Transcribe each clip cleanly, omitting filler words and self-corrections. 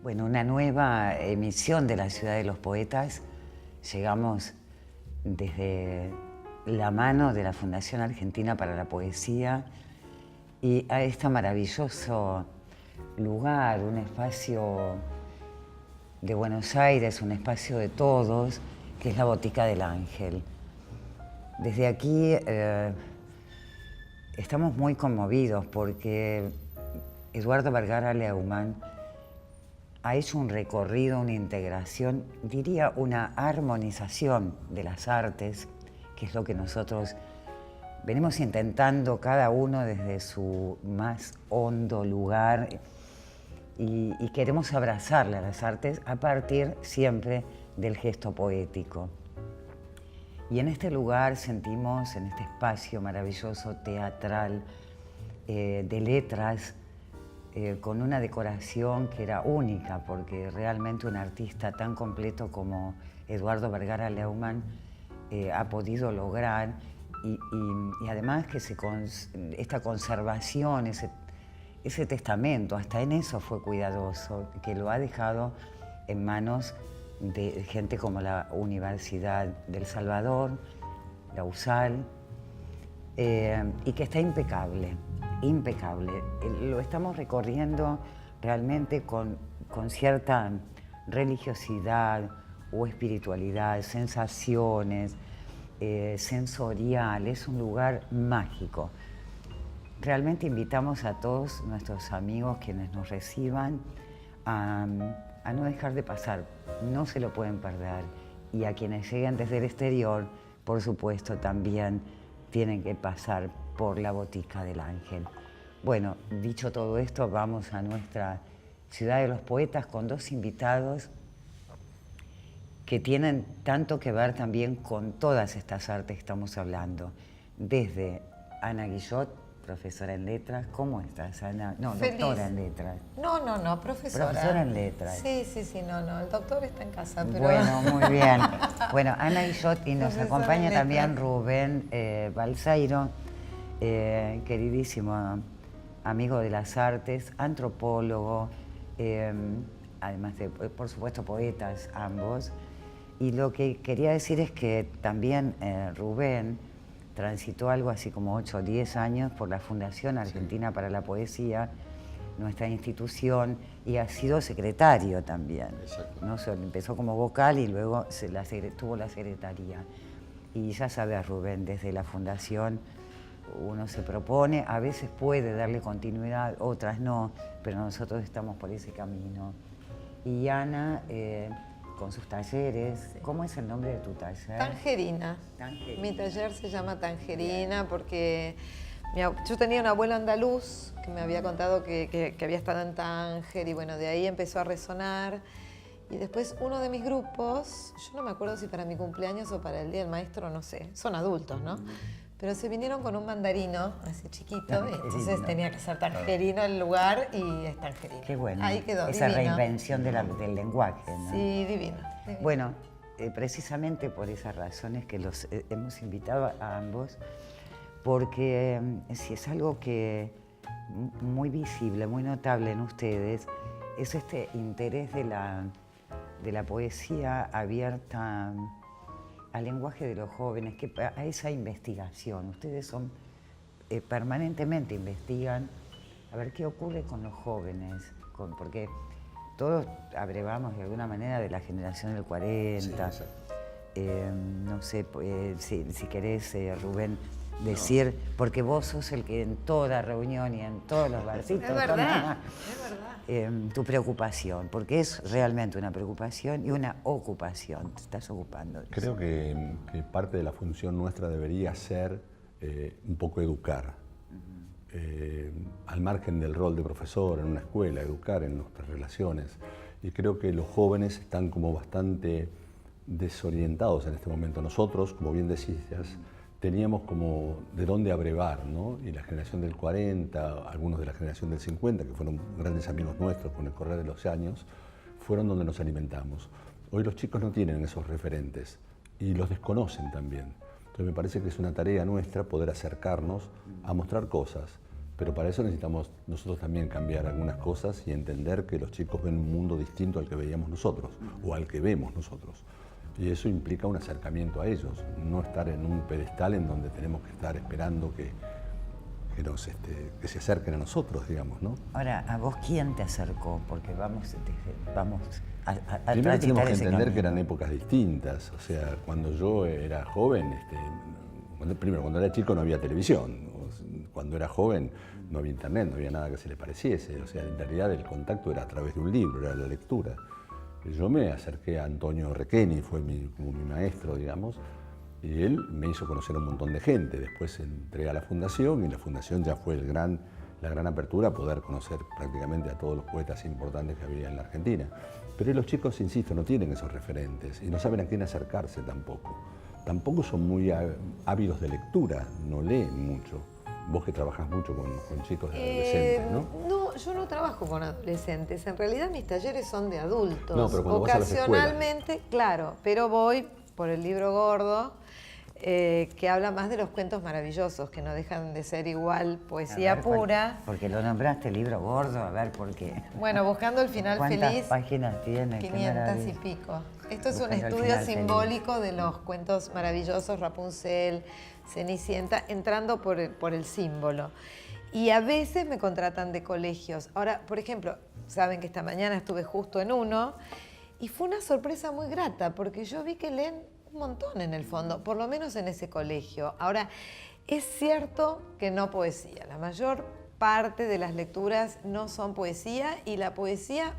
Bueno, una nueva emisión de la Ciudad de los Poetas. Llegamos desde la mano de la Fundación Argentina para la Poesía y a este maravilloso lugar, un espacio de Buenos Aires, un espacio de todos, que es la Botica del Ángel. Desde aquí estamos muy conmovidos porque Eduardo Vergara Leumann ha hecho un recorrido, una integración, diría una armonización de las artes, que es lo que nosotros venimos intentando cada uno desde su más hondo lugar y queremos abrazarle a las artes a partir siempre del gesto poético. Y en este lugar sentimos, en este espacio maravilloso teatral de letras, con una decoración que era única, porque realmente un artista tan completo como Eduardo Vergara Leumann ha podido lograr, y además que esta conservación, ese testamento, hasta en eso fue cuidadoso, que lo ha dejado en manos de gente como la Universidad del Salvador, la USAL, y que está impecable. Impecable. Lo estamos recorriendo realmente con cierta religiosidad o espiritualidad, sensaciones, sensorial. Es un lugar mágico. Realmente invitamos a todos nuestros amigos quienes nos reciban a no dejar de pasar. No se lo pueden perder. Y a quienes lleguen desde el exterior, por supuesto, también tienen que pasar por la Botica del Ángel. Bueno, dicho todo esto, vamos a nuestra Ciudad de los Poetas con dos invitados que tienen tanto que ver también con todas estas artes que estamos hablando. Desde Ana Guillot, profesora en letras. ¿Cómo estás, Ana? No, Feliz. Doctora en letras. No, profesora. Profesora en letras. Sí, no, el doctor está en casa, pero... Bueno, muy bien. Bueno, Ana Guillot, y nos Profesora acompaña en también letras. Rubén Balseiro, queridísimo amigo de las artes, antropólogo, además de, por supuesto, poetas ambos. Y lo que quería decir es que también Rubén transitó algo así como 8 o 10 años por la Fundación Argentina para la Poesía, nuestra institución, y ha sido secretario también. ¿No? Empezó como vocal y luego tuvo la secretaría. Y ya sabes, Rubén, desde la Fundación uno se propone, a veces puede darle continuidad, otras no, pero nosotros estamos por ese camino. Y Ana, con sus talleres, ¿cómo es el nombre de tu taller? Tangerina. Tangerina. Mi taller se llama Tangerina porque yo tenía un abuelo andaluz que me había contado que había estado en Tánger y bueno, de ahí empezó a resonar. Y después uno de mis grupos, yo no me acuerdo si para mi cumpleaños o para el Día del Maestro, no sé, son adultos, ¿no? Pero se vinieron con un mandarino, así chiquito, y entonces tenía que ser tangerino el lugar y es tangerino. Qué bueno. Ahí quedó, esa divino. reinvención del lenguaje, ¿no? Sí, divino. Bueno, precisamente por esas razones que los hemos invitado a ambos, porque si es algo que muy visible, muy notable en ustedes, es este interés de la poesía abierta al lenguaje de los jóvenes, a esa investigación. Ustedes permanentemente investigan a ver qué ocurre con los jóvenes, porque todos abrevamos de alguna manera de la generación del 40. Sí, no sé, si querés, Rubén, decir, porque vos sos el que en toda reunión y en todos los barcitos... Es verdad, es verdad. Tu preocupación, porque es realmente una preocupación y una ocupación, te estás ocupando. Creo que parte de la función nuestra debería ser un poco educar, al margen del rol de profesor en una escuela, educar en nuestras relaciones. Y creo que los jóvenes están como bastante desorientados en este momento. Nosotros, como bien decías, teníamos como de dónde abrevar, ¿no? Y la generación del 40, algunos de la generación del 50, que fueron grandes amigos nuestros con el correr de los años, fueron donde nos alimentamos. Hoy los chicos no tienen esos referentes y los desconocen también. Entonces me parece que es una tarea nuestra poder acercarnos a mostrar cosas Pero para eso necesitamos nosotros también cambiar algunas cosas y entender que los chicos ven un mundo distinto al que veíamos nosotros o al que vemos nosotros. Y eso implica un acercamiento a ellos, no estar en un pedestal en donde tenemos que estar esperando que se acerquen a nosotros, digamos, ¿no? Ahora, ¿a vos quién te acercó? Porque vamos a Primero tenemos que ese entender camino. que eran épocas distintas. O sea, cuando yo era joven, cuando era chico no había televisión. Cuando era joven no había internet, no había nada que se le pareciese. O sea, en realidad el contacto era a través de un libro, era la lectura. Yo me acerqué a Antonio Requeni, fue como mi maestro, digamos, y él me hizo conocer a un montón de gente. Después entré a la fundación y la fundación ya fue la gran apertura a poder conocer prácticamente a todos los poetas importantes que había en la Argentina. Pero los chicos, insisto, no tienen esos referentes y no saben a quién acercarse tampoco. Tampoco son muy ávidos de lectura, no leen mucho. Vos que trabajás mucho con chicos de adolescentes, ¿no? No, yo no trabajo con adolescentes. En realidad mis talleres son de adultos. No, pero cuando vas a las escuelas. Ocasionalmente, claro, pero voy por el libro gordo, que habla más de los cuentos maravillosos, que no dejan de ser igual poesía A ver, pura. Porque lo nombraste libro gordo, a ver por qué. Bueno, buscando el final ¿Cuántas feliz. páginas tiene? Qué 500 y maravilla. pico. Esto es un Buscando el estudio final simbólico de los cuentos maravillosos, Rapunzel, Cenicienta, entrando por el símbolo. Y a veces me contratan de colegios. Ahora, por ejemplo, saben que esta mañana estuve justo en uno y fue una sorpresa muy grata porque yo vi que leen un montón en el fondo, por lo menos en ese colegio. Ahora, es cierto que no poesía. La mayor parte de las lecturas no son poesía y la poesía,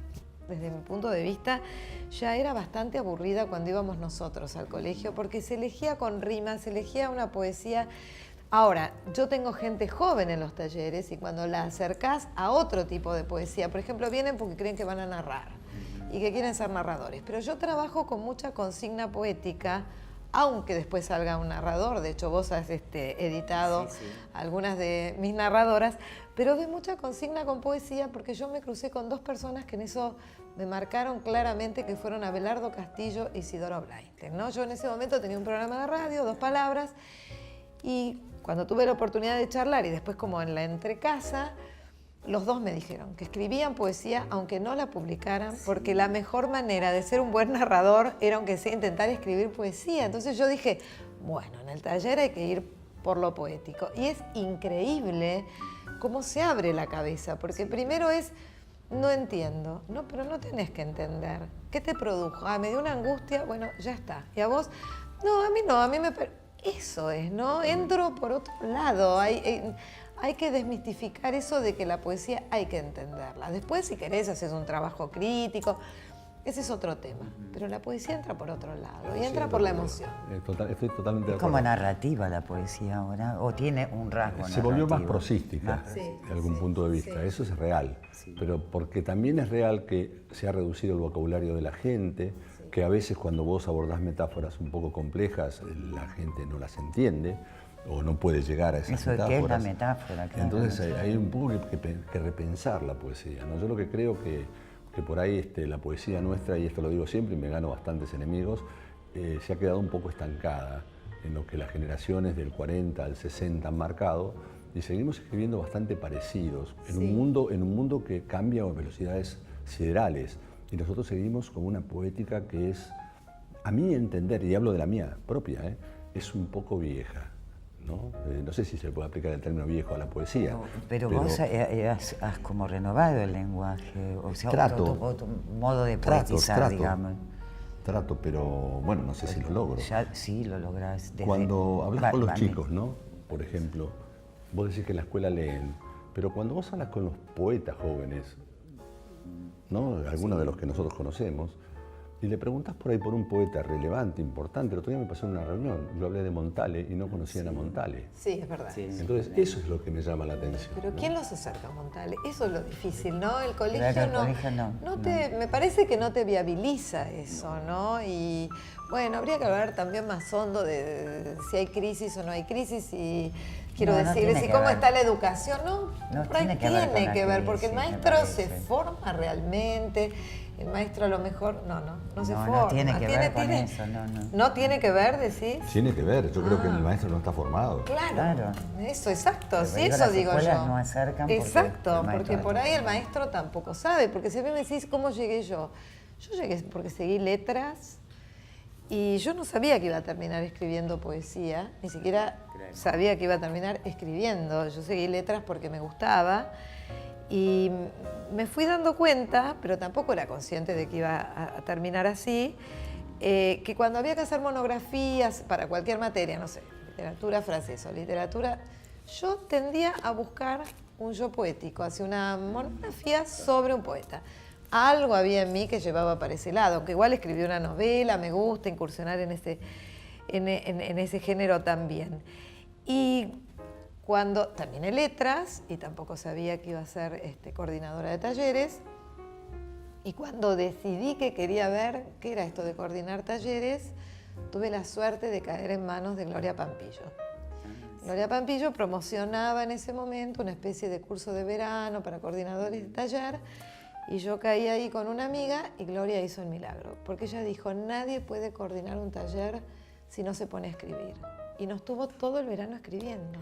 desde mi punto de vista, ya era bastante aburrida cuando íbamos nosotros al colegio porque se elegía con rimas, se elegía una poesía. Ahora, yo tengo gente joven en los talleres y cuando la acercás a otro tipo de poesía, por ejemplo, vienen porque creen que van a narrar y que quieren ser narradores, pero yo trabajo con mucha consigna poética, aunque después salga un narrador. De hecho, vos has editado algunas de mis narradoras, pero doy mucha consigna con poesía porque yo me crucé con dos personas que en eso me marcaron claramente, que fueron Abelardo Castillo y Isidoro Blainten, ¿no? Yo en ese momento tenía un programa de radio, 2 palabras, y cuando tuve la oportunidad de charlar y después como en la entrecasa, los dos me dijeron que escribían poesía aunque no la publicaran, porque la mejor manera de ser un buen narrador era, aunque sea, intentar escribir poesía. Entonces yo dije, bueno, en el taller hay que ir por lo poético. Y es increíble cómo se abre la cabeza, porque primero es, no entiendo, no, pero no tenés que entender. ¿Qué te produjo? Ah, me dio una angustia, bueno, ya está. Y a vos, no, a mí me... Eso es, ¿no? Entro por otro lado. Hay que desmistificar eso de que la poesía hay que entenderla. Después, si querés, haces un trabajo crítico. Ese es otro tema. Pero la poesía entra por otro lado y entra por la emoción. Estoy totalmente de acuerdo. Es como narrativa la poesía ahora, o tiene un rasgo Se volvió más narrativo. prosística, de algún punto de vista. Eso es real. Pero porque también es real que se ha reducido el vocabulario de la gente, que a veces cuando vos abordás metáforas un poco complejas, la gente no las entiende o no puede llegar a esas Eso, metáforas. ¿qué es la metáfora? Claro. Entonces hay un poco que repensar la poesía, ¿no? Yo lo que creo que por ahí la poesía nuestra, y esto lo digo siempre y me gano bastantes enemigos, se ha quedado un poco estancada en lo que las generaciones del 40 al 60 han marcado, y seguimos escribiendo bastante parecidos en un mundo que cambia a velocidades siderales, y nosotros seguimos con una poética que es, a mi entender, y hablo de la mía propia, es un poco vieja. No sé si se puede aplicar el término viejo a la poesía. Pero vos has como renovado el lenguaje, o sea, Trato. otro modo de poetizar, digamos. Trato, pero bueno, no sé si lo logro. Ya sí lo lográs. Cuando hablas con los chicos, ¿no? Por ejemplo, vos decís que en la escuela leen, pero cuando vos hablas con los poetas jóvenes, ¿no? Algunos de los que nosotros conocemos, y le preguntás por ahí por un poeta relevante, importante. El otro día me pasó en una reunión, yo hablé de Montale y no conocían a Montale. Sí, es verdad. Entonces, eso es lo que me llama la atención. Pero ¿quién los acerca a Montale? Eso es lo difícil, ¿no? El colegio no. Me parece que no te viabiliza eso, ¿no? Y bueno, habría que hablar también más hondo de si hay crisis o no hay crisis, y quiero decirles, ¿y cómo está la educación? No, tiene que ver con la porque el crisis, maestro me se parece. forma realmente. el maestro a lo mejor, no se No, forma. no tiene que ver con eso, no. ¿No tiene que ver, decís? Tiene que ver, yo creo que el maestro no está formado. Claro. Eso, exacto, Pero sí, digo, eso las digo escuelas yo. no acercan porque Exacto, el maestro porque por no. ahí el maestro tampoco sabe, porque si a mí me decís cómo llegué yo llegué porque seguí letras y yo no sabía que iba a terminar escribiendo poesía, ni siquiera sabía que iba a terminar escribiendo. Yo seguí letras porque me gustaba y me fui dando cuenta, pero tampoco era consciente de que iba a terminar así, que cuando había que hacer monografías para cualquier materia, no sé, literatura francesa o literatura, yo tendía a buscar un yo poético, hacia una monografía sobre un poeta. Algo había en mí que llevaba para ese lado, aunque igual escribí una novela, me gusta incursionar en ese género también. Y cuando terminé letras, y tampoco sabía que iba a ser coordinadora de talleres, y cuando decidí que quería ver qué era esto de coordinar talleres, tuve la suerte de caer en manos de Gloria Pampillo. Gloria Pampillo promocionaba en ese momento una especie de curso de verano para coordinadores de taller, y yo caí ahí con una amiga y Gloria hizo el milagro, porque ella dijo, nadie puede coordinar un taller si no se pone a escribir. Y nos tuvo todo el verano escribiendo.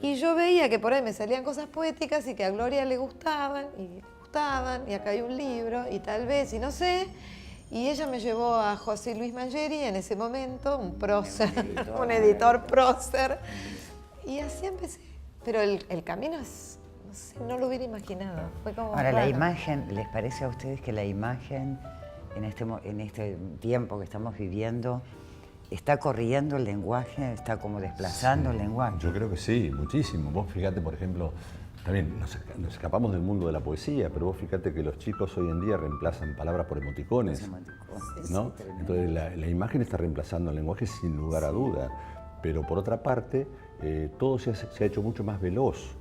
Y yo veía que por ahí me salían cosas poéticas y que a Gloria le gustaban, y acá hay un libro, y tal vez, y no sé. Y ella me llevó a José Luis Mangeri en ese momento, un prócer, un editor prócer. Y así empecé. Pero el camino es, no sé, no lo hubiera imaginado. Fue como Ahora, la raro. imagen, ¿les parece a ustedes que la imagen en este tiempo que estamos viviendo está corriendo el lenguaje, está como desplazando el lenguaje? Yo creo que sí, muchísimo. Vos fíjate, por ejemplo, también nos escapamos del mundo de la poesía, pero vos fíjate que los chicos hoy en día reemplazan palabras por emoticones, ¿no? Entonces la imagen está reemplazando el lenguaje sin lugar a duda, pero por otra parte todo se ha hecho mucho más veloz.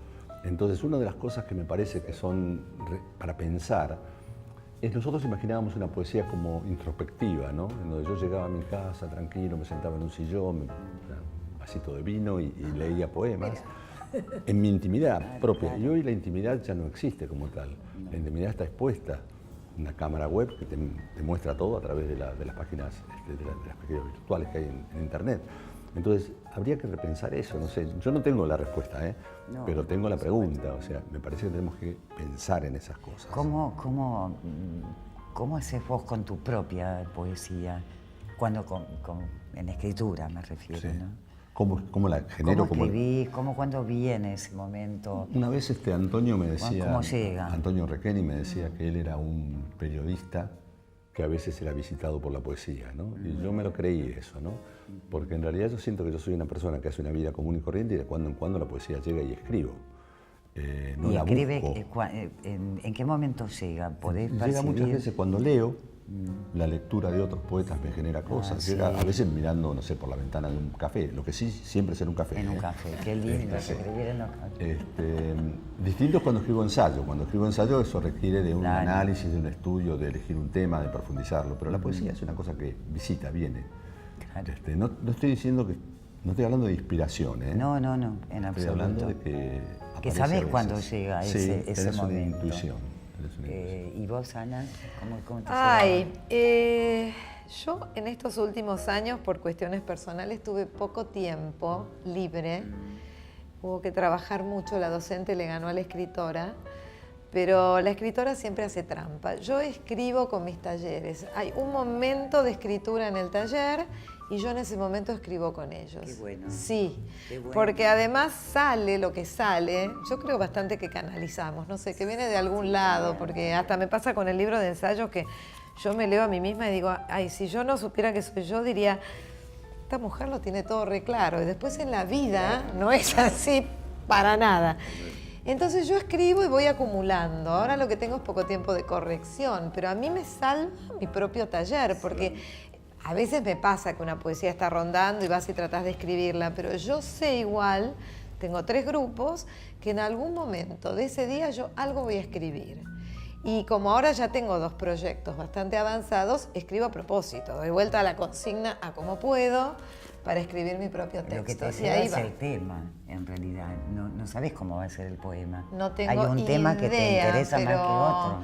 Entonces una de las cosas que me parece que son para pensar es nosotros imaginábamos una poesía como introspectiva, ¿no? En donde yo llegaba a mi casa tranquilo, me sentaba en un sillón, un vasito de vino y leía poemas. En mi intimidad propia. Y hoy la intimidad ya no existe como tal. La intimidad está expuesta. Una cámara web que te muestra todo a través de las páginas, de las páginas virtuales que hay en Internet. Entonces, habría que repensar eso. No sé, yo no tengo la respuesta, No, pero tengo la pregunta. O sea, me parece que tenemos que pensar en esas cosas. ¿Cómo haces vos con tu propia poesía? Cuando en escritura me refiero, Sí. ¿no? ¿Cómo la genero? ¿Cómo escribís? ¿Cuándo viene ese momento? Una vez Antonio me decía, ¿Cómo llega? Antonio Requeni me decía que él era un periodista que a veces era visitado por la poesía, ¿no? Y yo me lo creí eso, ¿no? Porque en realidad yo siento que yo soy una persona que hace una vida común y corriente y de cuando en cuando la poesía llega y escribo. No ¿Y la escribe busco. en qué momento llega? ¿Podés Llega percibir? muchas veces cuando leo, la lectura de otros poetas me genera cosas. sí. Llega a veces mirando, no sé, por la ventana de un café, lo que sí siempre es en un café. En un café, qué lindo Sí. escribir en los cafés. Distinto es cuando escribo ensayo. Cuando escribo ensayo eso requiere de un Claro. análisis, de un estudio, de elegir un tema, de profundizarlo. Pero la poesía es una cosa que visita, viene. Claro. No estoy diciendo que, no estoy hablando de inspiración, ¿eh? No, en Estoy absoluto. hablando de que Que aparece sabés a veces. cuándo llega Sí, ese tenés una momento. intuición. tenés una intuición. ¿Y vos, Ana? ¿Cómo te Ay, llegaba? yo en estos últimos años, por cuestiones personales, tuve poco tiempo libre. Hubo que trabajar mucho, la docente le ganó a la escritora, pero la escritora siempre hace trampa. Yo escribo con mis talleres. Hay un momento de escritura en el taller y yo en ese momento escribo con ellos. Qué bueno. Sí, Qué bueno. porque además sale lo que sale. Yo creo bastante que canalizamos, no sé, que viene de algún lado, porque hasta me pasa con el libro de ensayos que yo me leo a mí misma y digo, ay, si yo no supiera que soy yo, diría, esta mujer lo tiene todo re claro. Y después en la vida no es así para nada. Entonces yo escribo y voy acumulando. Ahora lo que tengo es poco tiempo de corrección, pero a mí me salva mi propio taller, porque a veces me pasa que una poesía está rondando y vas y tratás de escribirla, pero yo sé igual, tengo 3 grupos, que en algún momento de ese día yo algo voy a escribir. Y como ahora ya tengo 2 proyectos bastante avanzados, escribo a propósito, doy vuelta a la consigna a como puedo para escribir mi propio texto. Lo que te y lleva ahí es va. el tema, en realidad. No sabes cómo va a ser el poema. No tengo Hay un tema que te idea, interesa más que pero otro.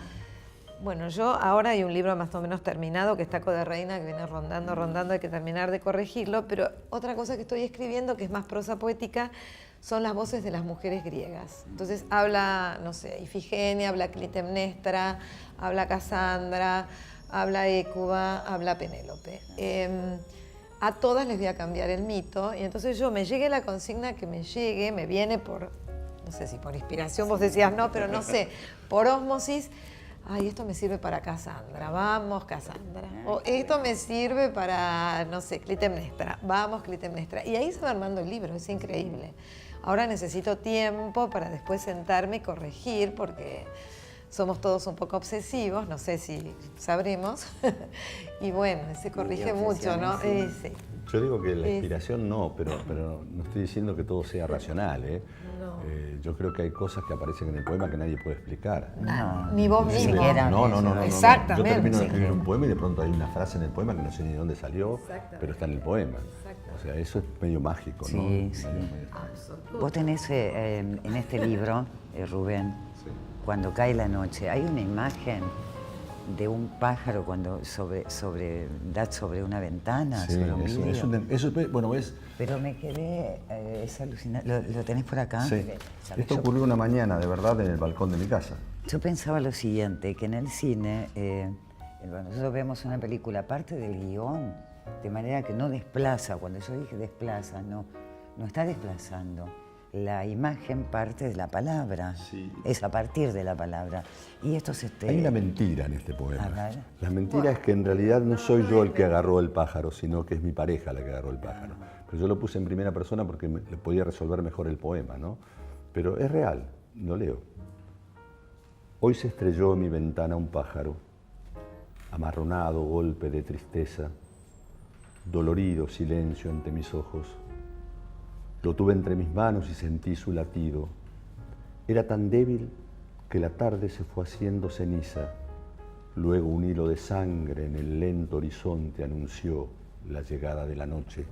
Bueno, yo ahora hay un libro más o menos terminado que está Taco de Reina, que viene rondando, hay que terminar de corregirlo, pero otra cosa que estoy escribiendo, que es más prosa poética, son las voces de las mujeres griegas. Entonces habla, no sé, Ifigenia, habla Clitemnestra, habla Casandra, habla Hécuba, habla Penélope. A todas les voy a cambiar el mito, y entonces me llegue la consigna que me llegue, me viene por, no sé si por inspiración, vos decías no, pero no sé, por ósmosis. Ay, esto me sirve para Casandra, vamos Casandra. O esto me sirve para, no sé, Clitemnestra, vamos Clitemnestra. Y ahí se va armando el libro, es increíble. Ahora necesito tiempo para después sentarme y corregir, porque somos todos un poco obsesivos, no sé si sabremos. Y bueno, se corrige mucho, ¿no? Sí. Yo digo que la inspiración no, pero no estoy diciendo que todo sea racional, ¿eh? No. Yo creo que hay cosas que aparecen en el poema que nadie puede explicar. No, ni vos ni mismo. siquiera No. Exactamente. Yo termino de escribir un poema y de pronto hay una frase en el poema que no sé ni de dónde salió, Exactamente. pero está en el poema. O sea, eso es medio mágico, ¿no? Sí, sí. Vos tenés en este libro, Rubén, Sí. Cuando cae la noche, hay una imagen de un pájaro cuando da sobre una ventana, Sí, sobre un vidrio. bueno, es... Pero me quedé, es alucinante. ¿Lo tenés por acá? Sí. ¿Sabés? Esto ocurrió una mañana, de verdad, en el balcón de mi casa. Yo pensaba lo siguiente, que en el cine, nosotros vemos una película, parte del guión, de manera que no desplaza. Cuando yo dije desplaza, no está desplazando. La imagen parte de la palabra, Sí. es a partir de la palabra. Y esto Hay una mentira en este poema. A ver. La mentira es que en realidad no soy yo el que agarró el pájaro, sino que es mi pareja la que agarró el pájaro. Pero yo lo puse en primera persona porque le podía resolver mejor el poema, ¿no? Pero es real, lo leo. Hoy se estrelló en mi ventana un pájaro, amarronado golpe de tristeza, dolorido silencio ante mis ojos. Lo tuve entre mis manos y sentí su latido. Era tan débil que la tarde se fue haciendo ceniza. Luego un hilo de sangre en el lento horizonte anunció la llegada de la noche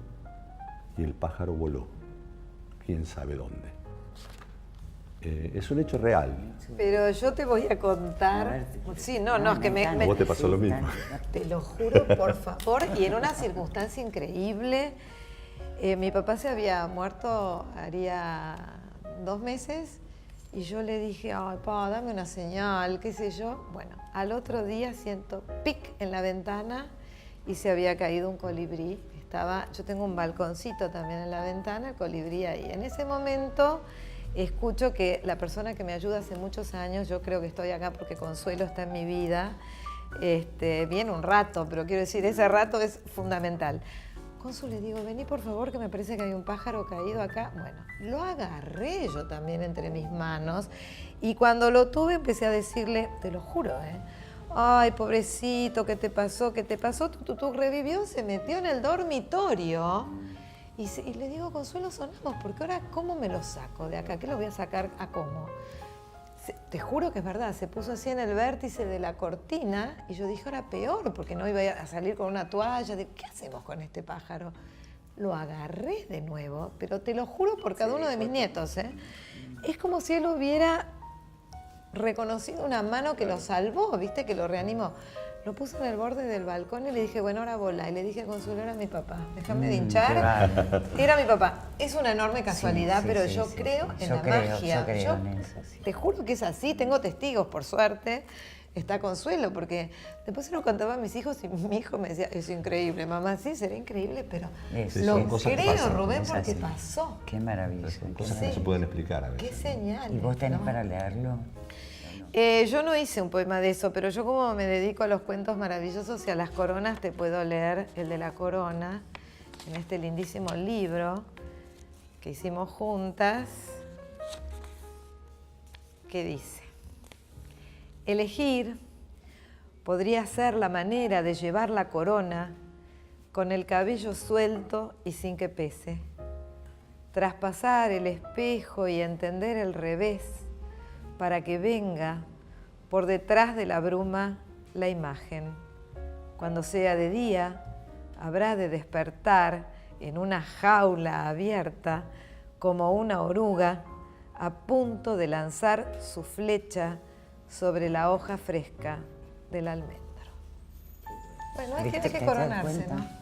y el pájaro voló, quién sabe dónde. Es un hecho real. Pero yo te voy a A contar. ver. Sí, no, es que A vos te pasó lo mismo. Te lo juro, por favor, y en una circunstancia increíble. Mi papá se había muerto haría 2 meses y yo le dije, ay, pa, dame una señal, qué sé yo. Bueno, al otro día siento pic en la ventana y se había caído un colibrí. Yo tengo un balconcito también en la ventana, el colibrí ahí. En ese momento escucho que la persona que me ayuda hace muchos años, yo creo que estoy acá porque Consuelo está en mi vida, viene un rato, pero quiero decir, ese rato es fundamental. Consu, le digo, vení por favor, que me parece que hay un pájaro caído acá. Bueno, lo agarré yo también entre mis manos y cuando lo tuve empecé a decirle, te lo juro, ay, pobrecito, ¿qué te pasó? ¿Qué te pasó? Tú revivió, se metió en el dormitorio y le digo, Consuelo, sonamos, porque ahora, ¿cómo me lo saco de acá? ¿Qué lo voy a sacar a cómo? Te juro que es verdad, se puso así en el vértice de la cortina y yo dije, ahora peor, porque no iba a salir con una toalla. ¿Qué hacemos con este pájaro? Lo agarré de nuevo, pero te lo juro por cada uno de mis nietos. Es como si él hubiera reconocido una mano que lo salvó, ¿viste? Que lo reanimó. Lo puse en el borde del balcón y le dije, bueno, ahora volá. Y le dije, Consuelo, era mi papá, déjame de hinchar. Era mi papá. Es una enorme casualidad, Sí, pero sí, yo sí, creo sí. en Yo la creo, magia. yo creo en eso, sí. Te juro que es así, tengo testigos, por suerte. Está Consuelo, porque después se lo contaba a mis hijos y mi hijo me decía, es increíble, mamá, sí, será increíble, pero Sí, lo son cosas que creo, pasan, Rubén, es porque así. pasó. Qué maravilla. Son cosas Sí. que no se pueden explicar a Qué veces. señal. ¿Y vos tenés para leerlo? Yo no hice un poema de eso, pero yo como me dedico a los cuentos maravillosos y a las coronas, te puedo leer el de la corona, en este lindísimo libro que hicimos juntas, que dice, elegir podría ser la manera de llevar la corona con el cabello suelto y sin que pese, traspasar el espejo y entender el revés, para que venga por detrás de la bruma la imagen. Cuando sea de día, habrá de despertar en una jaula abierta como una oruga a punto de lanzar su flecha sobre la hoja fresca, del almendro. Bueno, hay ¿Viste? que ¿Te das coronarse, cuenta? ¿no?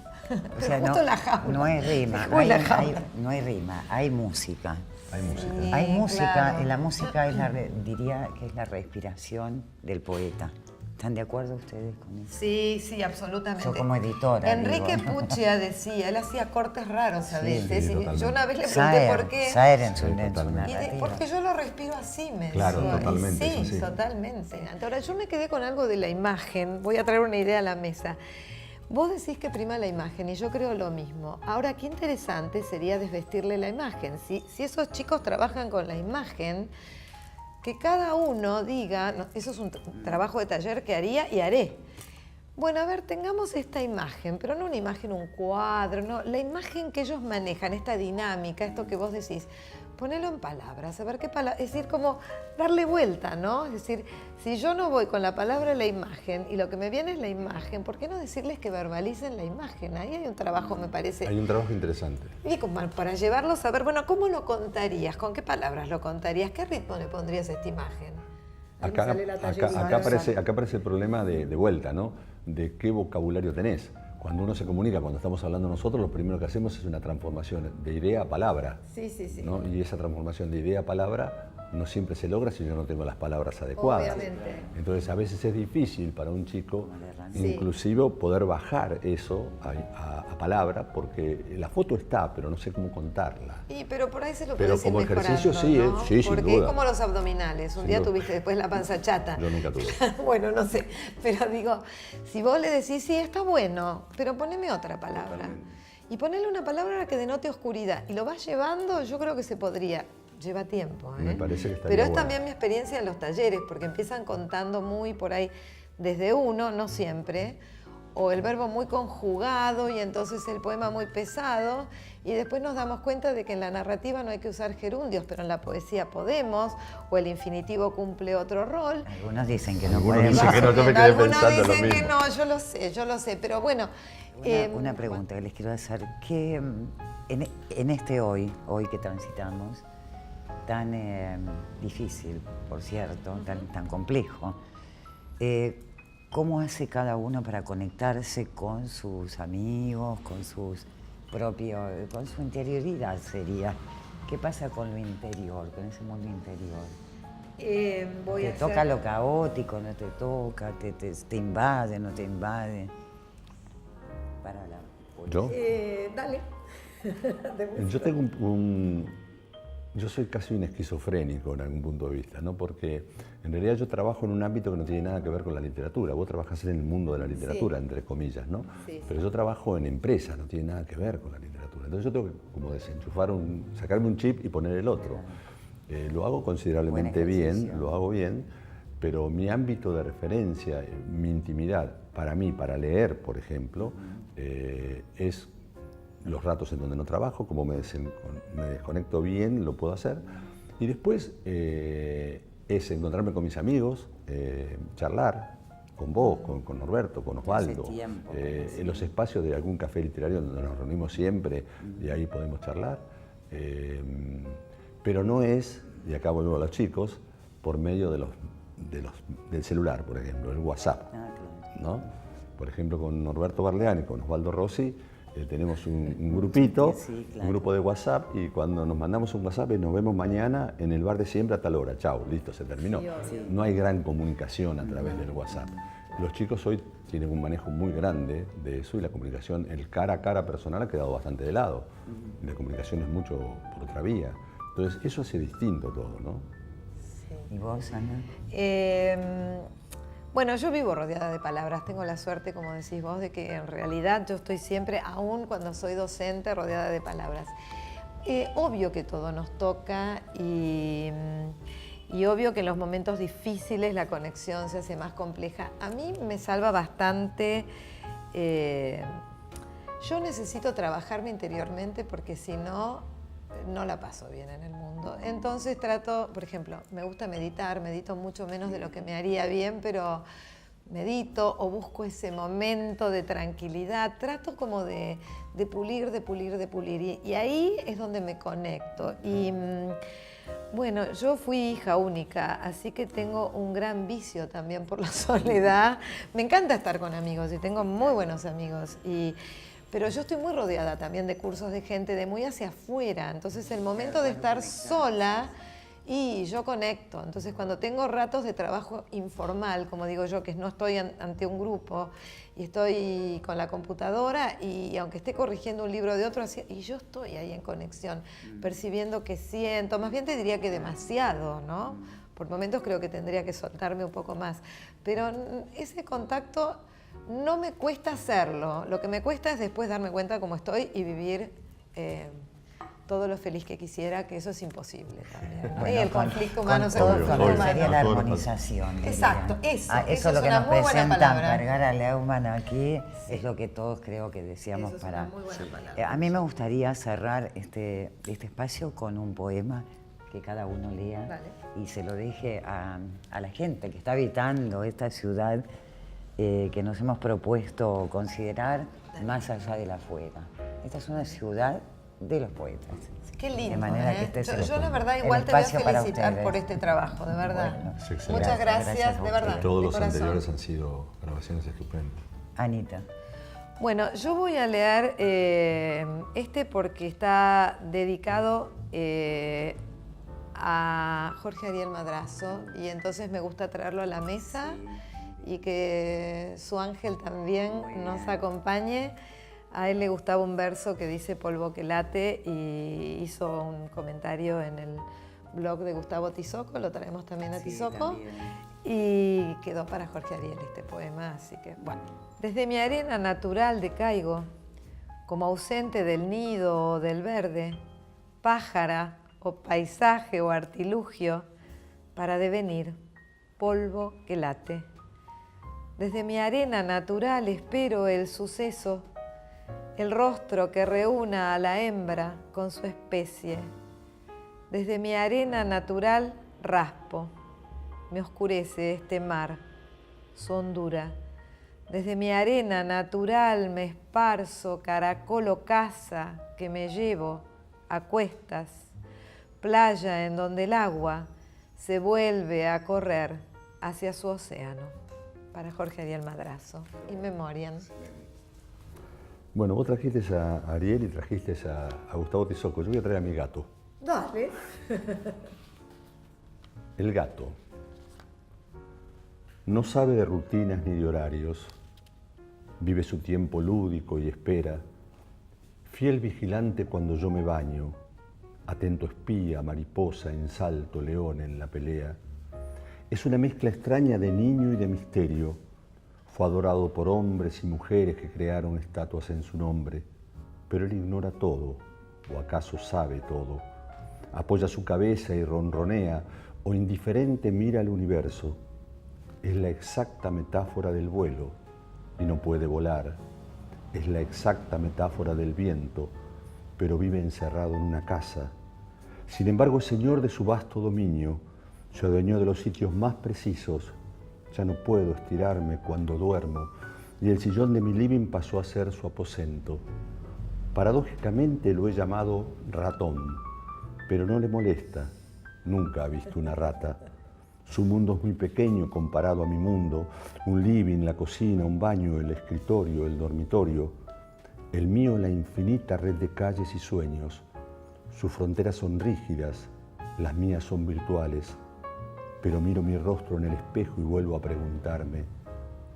O sea, Justo la jaula. no hay rima, Justo la jaula. no hay rima, hay música. Hay música. Sí, Hay música, claro. y la música es diría que es la respiración del poeta. ¿Están de acuerdo ustedes con eso? Sí, sí, absolutamente. Yo como editora, Enrique digo. Puccia decía, él hacía cortes raros a veces. sí, Y totalmente. yo una vez le pregunté por qué. Saer en su, Sí, en su totalmente. narrativa. Porque yo lo respiro así, me Claro, decía. Y totalmente, sí, eso sí. totalmente. Ahora, yo me quedé con algo de la imagen. Voy a traer una idea a la mesa. Vos decís que prima la imagen y yo creo lo mismo. Ahora, qué interesante sería desvestirle la imagen. Si esos chicos trabajan con la imagen, que cada uno diga, no, eso es un trabajo de taller que haría y haré. Bueno, a ver, tengamos esta imagen, pero no una imagen, un cuadro, no, la imagen que ellos manejan, esta dinámica, esto que vos decís, ponelo en palabras, a ver qué palabras, es decir, como darle vuelta, ¿no? Es decir, si yo no voy con la palabra la imagen y lo que me viene es la imagen, ¿por qué no decirles que verbalicen la imagen? Ahí hay un trabajo, me parece. Hay un trabajo interesante. Y como para llevarlos a ver, bueno, ¿cómo lo contarías? ¿Con qué palabras lo contarías? ¿Qué ritmo le pondrías a esta imagen? Ahí me Acá, sale la tallerina. acá aparece el problema de vuelta, ¿no? De qué vocabulario tenés. Cuando uno se comunica, cuando estamos hablando nosotros, lo primero que hacemos es una transformación de idea a palabra. Sí, sí, sí. ¿No? Y esa transformación de idea a palabra no siempre se logra si yo no tengo las palabras adecuadas. Obviamente. Entonces a veces es difícil para un chico, Sí. inclusive poder bajar eso a palabra, porque la foto está, pero no sé cómo contarla. Pero por ahí se lo Pero puedes ir como ejercicio mejorando, sí, ¿no? sí, sin Porque duda. es como los abdominales. Un Sin día duda. tuviste después la panza chata. Yo nunca tuve. Bueno, no sé. Pero digo, si vos le decís, sí, está bueno, pero poneme otra palabra. Totalmente. Y ponele una palabra que denote oscuridad. Y lo vas llevando, yo creo que se podría. Lleva tiempo, ¿eh? Me parece que estaría Pero es bueno. también mi experiencia en los talleres, porque empiezan contando muy por ahí, desde uno, no siempre, o el verbo muy conjugado y entonces el poema muy pesado, y después nos damos cuenta de que en la narrativa no hay que usar gerundios, pero en la poesía podemos, o el infinitivo cumple otro rol. Algunos dicen que no Algunos podemos. dicen que no, yo me quedé Algunos pensando lo dicen que mismo. no, yo lo sé, pero bueno. Una pregunta que les quiero hacer, que en este hoy que transitamos, tan difícil, por cierto, tan complejo, ¿cómo hace cada uno para conectarse con sus amigos, con sus propios, con su interioridad sería? ¿Qué pasa con lo interior, con ese mundo interior? ¿Te toca lo caótico, no te toca? ¿Te invade, no te invade? Para la ¿Yo? Dale. Yo tengo yo soy casi un esquizofrénico en algún punto de vista, ¿no? Porque en realidad yo trabajo en un ámbito que no tiene nada que ver con la literatura. Vos trabajás en el mundo de la literatura, entre comillas, ¿no? Sí, Pero yo trabajo en empresas, no tiene nada que ver con la literatura. Entonces yo tengo que como desenchufar sacarme un chip y poner el otro. Lo hago considerablemente Buen ejercicio. bien, lo hago bien, pero mi ámbito de referencia, mi intimidad, para mí, para leer, por ejemplo, es los ratos en donde no trabajo, como me desconecto bien, lo puedo hacer. Y después es encontrarme con mis amigos, charlar con vos, con Norberto, con Osvaldo, Hace tiempo, en los espacios de algún café literario donde nos reunimos siempre y ahí podemos charlar. Pero no es, y acá vuelvo a los chicos, por medio del celular, por ejemplo, el WhatsApp. ¿No? Por ejemplo, con Norberto Barleani y con Osvaldo Rossi tenemos un grupito, Sí, claro. un grupo de WhatsApp, y cuando nos mandamos un WhatsApp nos vemos mañana en el bar de siempre a tal hora. Chao, listo, se terminó. No hay gran comunicación a través del WhatsApp. Los chicos hoy tienen un manejo muy grande de eso y la comunicación, el cara a cara personal ha quedado bastante de lado. La comunicación es mucho por otra vía. Entonces eso hace distinto todo, ¿no? ¿Y vos, Ana? Bueno, yo vivo rodeada de palabras. Tengo la suerte, como decís vos, de que en realidad yo estoy siempre, aún cuando soy docente, rodeada de palabras. Obvio que todo nos toca y obvio que en los momentos difíciles la conexión se hace más compleja. A mí me salva bastante. Yo necesito trabajarme interiormente porque si no, no la paso bien en el mundo. Entonces trato, por ejemplo, me gusta meditar, medito mucho menos de lo que me haría bien, pero medito o busco ese momento de tranquilidad, trato como de pulir, y ahí es donde me conecto. Y Bueno, yo fui hija única, así que tengo un gran vicio también por la soledad. Me encanta estar con amigos y tengo muy buenos amigos. Pero yo estoy muy rodeada también de cursos de gente de muy hacia afuera. Entonces el momento de estar sola y yo conecto. Entonces cuando tengo ratos de trabajo informal, como digo yo, que no estoy ante un grupo y estoy con la computadora y aunque esté corrigiendo un libro de otro, y yo estoy ahí en conexión, percibiendo que siento, más bien te diría que demasiado, ¿no? Por momentos creo que tendría que soltarme un poco más. Pero ese contacto no me cuesta hacerlo. Lo que me cuesta es después darme cuenta cómo estoy y vivir todo lo feliz que quisiera, que eso es imposible también, ¿no? Bueno, y el conflicto humano se conflicto sería humano. la armonización. Diría. Exacto, eso es es lo que una nos muy buena presenta palabra. Vergara Leumann aquí, es lo que todos creo que decíamos Eso es para... una muy buena palabra. A mí me gustaría cerrar este espacio con un poema que cada uno lea. Vale. Y se lo deje a la gente que está habitando esta ciudad que nos hemos propuesto considerar más allá de la afuera. Esta es una ciudad de los poetas. Qué lindo, De manera que este es yo la verdad el igual te voy a espacio para felicitar ustedes. por este trabajo, de verdad. Bueno, es excelente. Muchas gracias, Gracias a de verdad. ustedes. Todos de los corazón. anteriores han sido grabaciones estupendas. Anita. Bueno, yo voy a leer este porque está dedicado a Jorge Ariel Madrazo y entonces me gusta traerlo a la mesa y que su ángel también nos acompañe. A él le gustaba un verso que dice polvo que late y hizo un comentario en el blog de Gustavo Tizoco, lo traemos también a Tizoco. Y quedó para Jorge Ariel este poema, así que bueno. Desde mi arena natural decaigo, como ausente del nido o del verde, pájara o paisaje o artilugio, para devenir polvo que late. Desde mi arena natural espero el suceso, el rostro que reúna a la hembra con su especie. Desde mi arena natural raspo, me oscurece este mar, su hondura. Desde mi arena natural me esparzo, caracolo casa que me llevo a cuestas, playa en donde el agua se vuelve a correr hacia su océano. Para Jorge Ariel Madrazo, in memoriam. Bueno, vos trajiste a Ariel y trajiste a Gustavo Tizoco. Yo voy a traer a mi gato. Dale. El gato no sabe de rutinas ni de horarios. Vive su tiempo lúdico y espera. Fiel vigilante cuando yo me baño. Atento espía, mariposa en salto, león en la pelea. Es una mezcla extraña de niño y de misterio. Fue adorado por hombres y mujeres que crearon estatuas en su nombre, pero él ignora todo, o acaso sabe todo. Apoya su cabeza y ronronea, o indiferente mira al universo. Es la exacta metáfora del vuelo, y no puede volar. Es la exacta metáfora del viento, pero vive encerrado en una casa. Sin embargo, es señor de su vasto dominio, se adueñó de los sitios más precisos. Ya no puedo estirarme cuando duermo, y el sillón de mi living pasó a ser su aposento. Paradójicamente lo he llamado ratón, pero no le molesta. Nunca ha visto una rata. Su mundo es muy pequeño comparado a mi mundo. Un living, la cocina, un baño, el escritorio, el dormitorio. El mío, la infinita red de calles y sueños. Sus fronteras son rígidas, las mías son virtuales. Pero miro mi rostro en el espejo y vuelvo a preguntarme,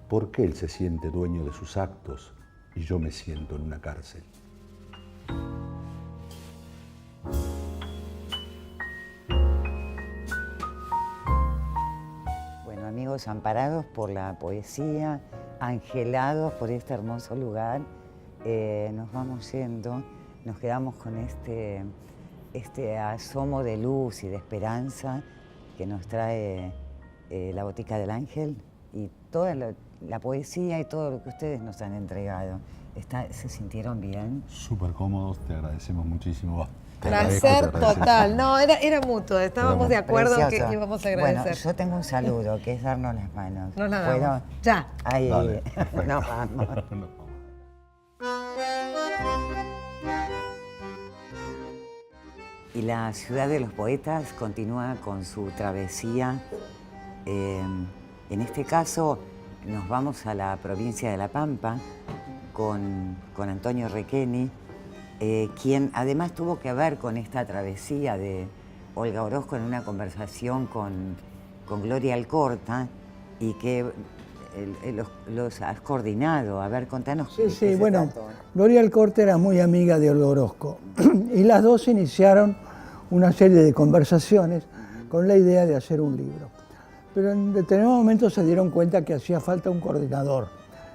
¿por qué él se siente dueño de sus actos y yo me siento en una cárcel? Bueno, amigos, amparados por la poesía, angelados por este hermoso lugar, nos vamos yendo, nos quedamos con este asomo de luz y de esperanza que nos trae la Botica del Ángel y toda la poesía y todo lo que ustedes nos han entregado. ¿Se sintieron bien? Súper cómodos, te agradecemos muchísimo. Placer total. No, era mutuo. Estábamos de acuerdo en Precioso. que íbamos a agradecer. Bueno, yo tengo un saludo, que es darnos las manos. Nos la ¿Puedo? damos. Ya. Ahí. Dale, Nos vamos. Y la Ciudad de los Poetas continúa con su travesía. En este caso nos vamos a la provincia de La Pampa con Antonio Requeni, quien además tuvo que ver con esta travesía de Olga Orozco en una conversación con Gloria Alcorta, y que los has coordinado. A ver, contanos. Sí, bueno, Gloria Alcorta era muy amiga de Olga Orozco y las dos iniciaron una serie de conversaciones con la idea de hacer un libro. Pero en determinado momento se dieron cuenta que hacía falta un coordinador.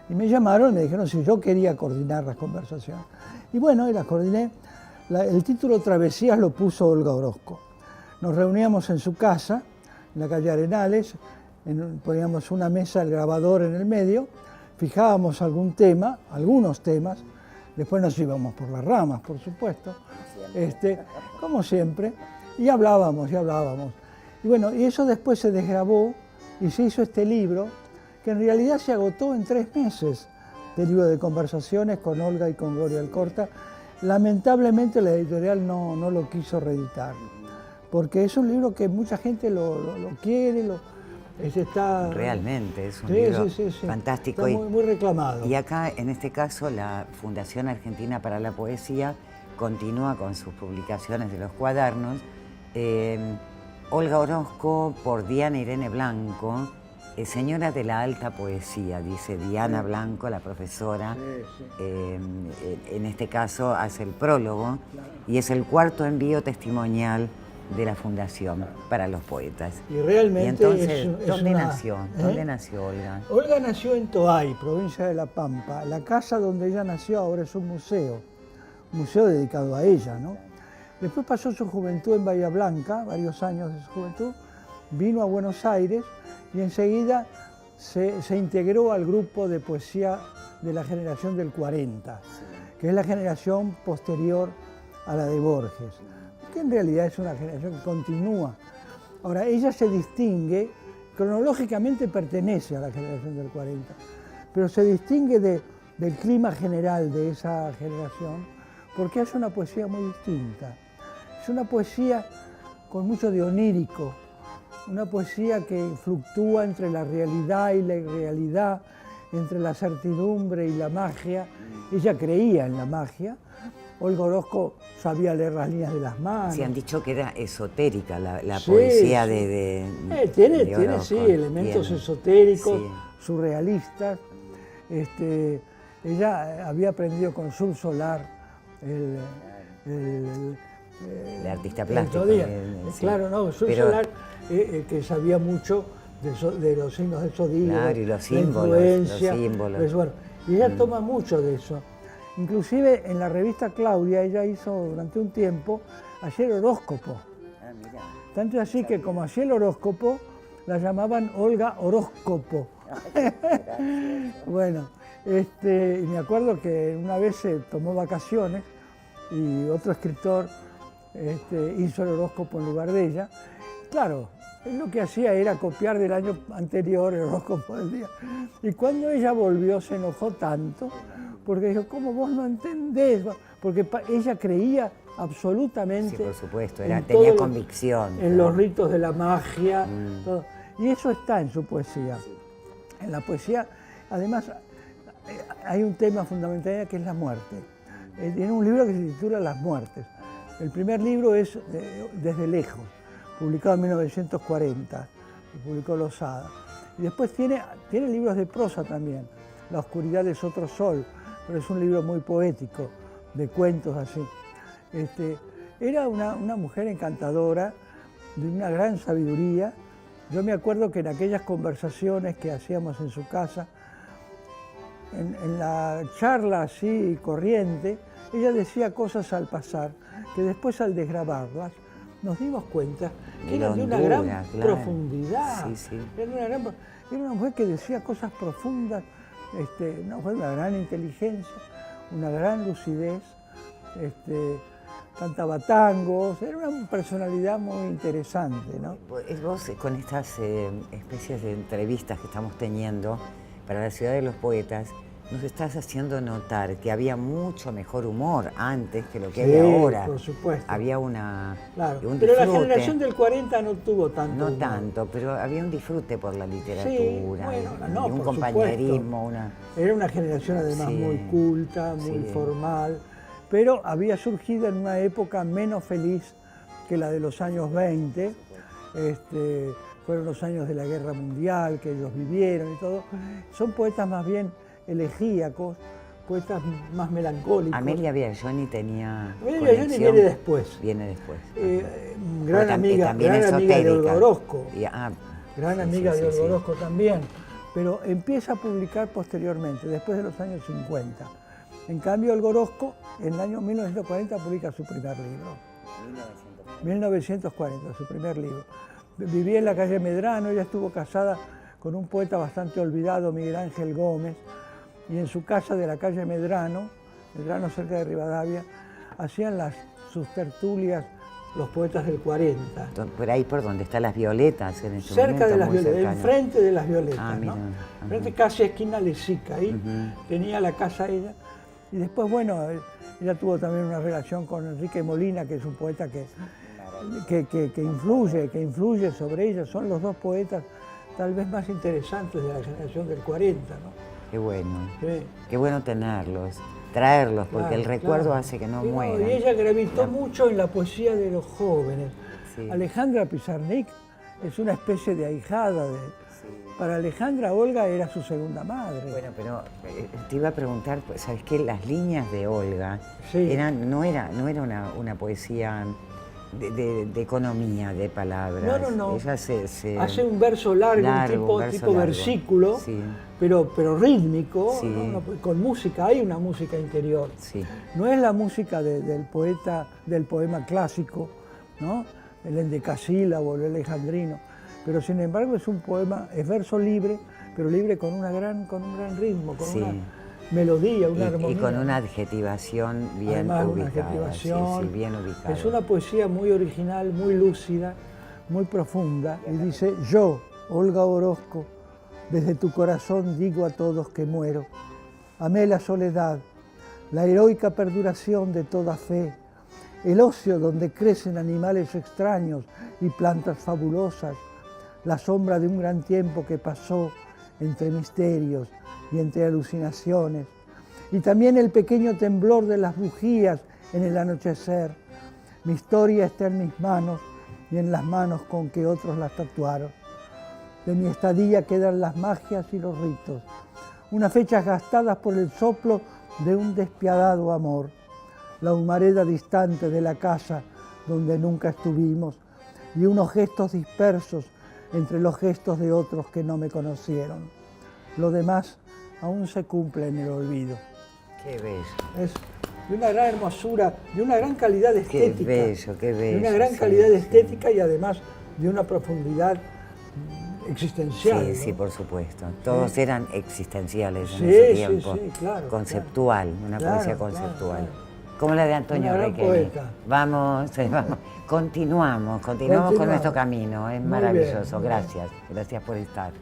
Y me llamaron y me dijeron si yo quería coordinar las conversaciones. Y bueno, y las coordiné. El título Travesías lo puso Olga Orozco. Nos reuníamos en su casa, en la calle Arenales, poníamos una mesa, el grabador en el medio, fijábamos algún tema, algunos temas, después nos íbamos por las ramas, por supuesto, como siempre, y hablábamos. Y bueno, y eso después se desgrabó y se hizo este libro, que en realidad se agotó en 3 meses, de libro de conversaciones con Olga y con Gloria Alcorta. Lamentablemente la editorial no lo quiso reeditar, porque es un libro que mucha gente lo quiere, está... Realmente, es un libro fantástico. Está muy reclamado. Y acá, en este caso, la Fundación Argentina para la Poesía continúa con sus publicaciones de los cuadernos. Olga Orozco, por Diana Irene Blanco, señora de la alta poesía, dice Diana Blanco, la profesora. En este caso hace el prólogo, y es el 4.º envío testimonial de la Fundación para los Poetas. Y realmente y entonces, ¿dónde nació? ¿Dónde nació Olga? Olga nació en Toay, provincia de La Pampa. La casa donde ella nació ahora es un museo dedicado a ella, ¿no? Después pasó su juventud en Bahía Blanca, varios años de su juventud, vino a Buenos Aires y enseguida se integró al grupo de poesía de la generación del 40, que es la generación posterior a la de Borges, que en realidad es una generación que continúa. Ahora, ella se distingue, cronológicamente pertenece a la generación del 40, pero se distingue del clima general de esa generación porque hace una poesía muy distinta. Es una poesía con mucho de onírico, una poesía que fluctúa entre la realidad y la irrealidad, entre la certidumbre y la magia. Ella creía en la magia. Olga Orozco sabía leer las líneas de las manos. Se han dicho que era esotérica la poesía de tiene Orozco. Sí, elementos esotéricos, surrealistas. Ella había aprendido con Sur Solar, el artista plástico. Claro, no, Sur Solar, que sabía mucho de los signos del zodíaco, claro, y los símbolos, la influencia. los símbolos. Pues, bueno, y ella toma mucho de eso. Inclusive en la revista Claudia ella hizo durante un tiempo hacía el horóscopo. Tanto así que como hacía el horóscopo, la llamaban Olga Horóscopo. Bueno, y me acuerdo que una vez se tomó vacaciones y otro escritor hizo el horóscopo en lugar de ella. Claro, él lo que hacía era copiar del año anterior el horóscopo del día. Y cuando ella volvió se enojó tanto, porque dijo, ¿cómo vos no entendés? Porque ella creía absolutamente... Sí, por supuesto, tenía convicción. En los ritos de la magia, todo. Y eso está en su poesía. En la poesía, además, hay un tema fundamental que es la muerte. Tiene un libro que se titula Las muertes. El primer libro es Desde lejos, publicado en 1940, lo publicó Losada. Y después tiene libros de prosa también. La oscuridad es otro sol, pero es un libro muy poético, de cuentos así. Era una mujer encantadora, de una gran sabiduría. Yo me acuerdo que en aquellas conversaciones que hacíamos en su casa, en la charla así corriente, ella decía cosas al pasar, que después al desgrabarlas, nos dimos cuenta que eran de una gran profundidad. Era una mujer que decía cosas profundas, una mujer de una gran inteligencia, una gran lucidez, cantaba tangos, era una personalidad muy interesante, ¿no? Vos, con estas especies de entrevistas que estamos teniendo para la Ciudad de los Poetas, nos estás haciendo notar que había mucho mejor humor antes que lo que Sí, hay ahora. por supuesto. Había un Pero disfrute. la generación del 40 no tuvo tanto No humor. tanto, pero había un disfrute por la literatura, bueno, y no, un por compañerismo, Era una generación además Sí, muy culta, muy sí. formal, pero había surgido en una época menos feliz que la de los años 20. Fueron los años de la Guerra Mundial que ellos vivieron y todo. Son poetas más bien elegíacos, poetas más melancólicos. Amelia Biagioni tenía Amelia Biagioni conexión. viene después. Viene después. Gran Pero amiga, también gran amiga de esotérica. Olga Orozco. Gran Sí, amiga sí, de sí, Olga sí. Orozco también, pero empieza a publicar posteriormente, después de los años 50. En cambio, Olga Orozco, en el año 1940, publica su primer libro. 1940, su primer libro. Vivía en la calle Medrano, ella estuvo casada con un poeta bastante olvidado, Miguel Ángel Gómez, y en su casa de la calle Medrano cerca de Rivadavia, hacían sus tertulias los poetas del 40. Por ahí por donde están las violetas en este Cerca momento, de las muy violetas, cercano. enfrente de las violetas, Ah, mira, ¿no? ajá. Enfrente casi esquina Lesica, ahí tenía la casa ella. Y después, bueno, ella tuvo también una relación con Enrique Molina, que es un poeta que influye sobre ella. Son los dos poetas tal vez más interesantes de la generación del 40, ¿no? Qué bueno. Sí. Qué bueno tenerlos, traerlos, porque Claro, el recuerdo claro. hace que no Y mueran. Y ella gravitó mucho en la poesía de los jóvenes. Sí. Alejandra Pizarnik es una especie de ahijada. Para Alejandra, Olga era su segunda madre. Bueno, pero te iba a preguntar, pues, ¿sabes qué? Las líneas de Olga Sí. no era una poesía de economía, de palabras. No. Ella se Hace un verso largo, un verso tipo largo. versículo, Sí, pero rítmico, Sí. ¿no? Con música, hay una música interior. sí. No es la música del poema clásico, ¿no? El endecasílabo, el alejandrino, pero sin embargo es un poema, es verso libre, pero libre con un gran ritmo, con Sí. una melodía, una Y armonía. con una adjetivación bien Además, ubicada. una adjetivación. Sí, bien ubicada. Es una poesía muy original, muy lúcida, muy profunda. Y dice, yo, Olga Orozco, desde tu corazón digo a todos que muero. Amé la soledad, la heroica perduración de toda fe, el ocio donde crecen animales extraños y plantas fabulosas, la sombra de un gran tiempo que pasó entre misterios y entre alucinaciones, y también el pequeño temblor de las bujías en el anochecer. Mi historia está en mis manos y en las manos con que otros la tatuaron. De mi estadía quedan las magias y los ritos, unas fechas gastadas por el soplo de un despiadado amor, la humareda distante de la casa donde nunca estuvimos y unos gestos dispersos entre los gestos de otros que no me conocieron. Lo demás aún se cumple en el olvido. Qué bello. Es de una gran hermosura, de una gran calidad estética. Qué bello. De una gran calidad estética y además de una profundidad existencial. Sí, ¿no? sí, por supuesto. Todos eran existenciales en Sí, ese sí, tiempo. sí, claro, Conceptual, una Claro, poesía claro, conceptual. claro. Como la de Antonio Una gran Requelí. poeta. Vamos. Continuamos con nuestro camino. Es Muy maravilloso. bien, muy Gracias por estar.